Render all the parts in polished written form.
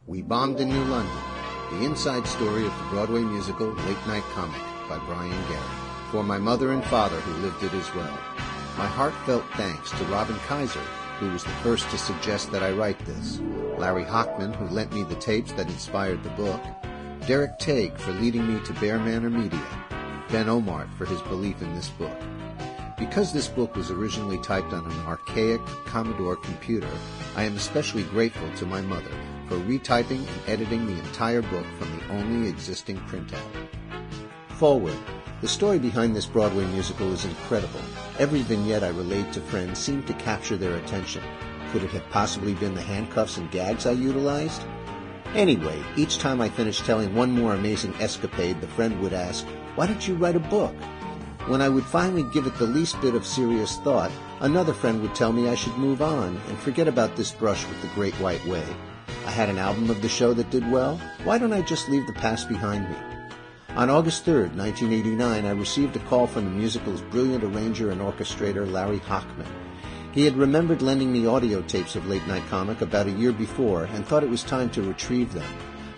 We Bombed in New London, the inside story of the Broadway musical Late Night Comic by Brian Gari, for my mother and father who lived it as well. My heartfelt thanks to Robin Kaiser, who was the first to suggest that I write this, Larry Hochman, who lent me the tapes that inspired the book, Derek Tague for leading me to Bear Manor Media, Ben Omart for his belief in this book. Because this book was originally typed on an archaic Commodore computer, I am especially grateful to my mother for retyping and editing the entire book from the only existing printout. Forward. The story behind this Broadway musical is incredible. Every vignette I relayed to friends seemed to capture their attention. Could it have possibly been the handcuffs and gags I utilized? Anyway, each time I finished telling one more amazing escapade, the friend would ask, "Why don't you write a book?" When I would finally give it the least bit of serious thought, another friend would tell me I should move on and forget about this brush with the Great White Way. I had an album of the show that did well. Why don't I just leave the past behind me? On August 3rd, 1989, I received a call from the musical's brilliant arranger and orchestrator, Larry Hochman. He had remembered lending me audio tapes of Late Night Comic about a year before and thought it was time to retrieve them.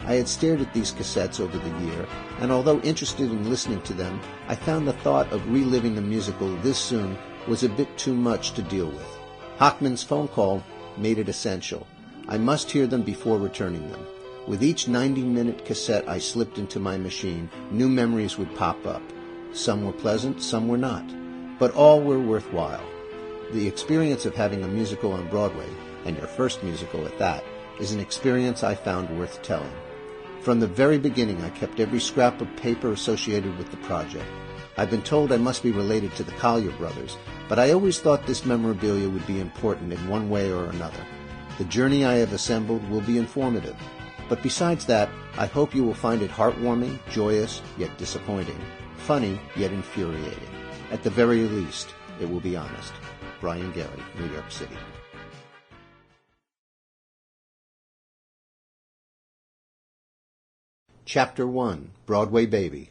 I had stared at these cassettes over the year, and although interested in listening to them, I found the thought of reliving the musical this soon was a bit too much to deal with. Hochman's phone call made it essential. I must hear them before returning them. With each 90-minute cassette I slipped into my machine, new memories would pop up. Some were pleasant, some were not, but all were worthwhile. The experience of having a musical on Broadway, and your first musical at that, is an experience I found worth telling. From the very beginning, I kept every scrap of paper associated with the project. I've been told I must be related to the Collier brothers, but I always thought this memorabilia would be important in one way or another. The journey I have assembled will be informative. But besides that, I hope you will find it heartwarming, joyous, yet disappointing, funny, yet infuriating. At the very least, it will be honest. Brian Gari, New York City. Chapter 1, Broadway Baby.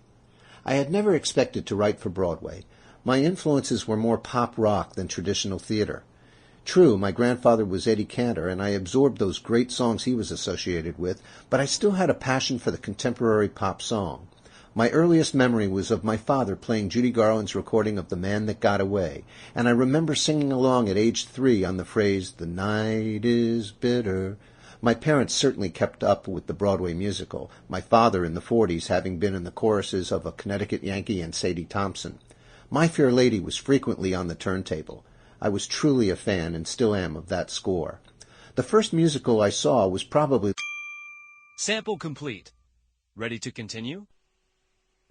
I had never expected to write for Broadway. My influences were more pop rock than traditional theater. True, my grandfather was Eddie Cantor, and I absorbed those great songs he was associated with, but I still had a passion for the contemporary pop song. My earliest memory was of my father playing Judy Garland's recording of The Man That Got Away, and I remember singing along at age 3 on the phrase, "The night is bitter." My parents certainly kept up with the Broadway musical, my father in the 40s having been in the choruses of A Connecticut Yankee and Sadie Thompson. My Fair Lady was frequently on the turntable. I was truly a fan and still am of that score. The first musical I saw was probably... Sample complete. Ready to continue?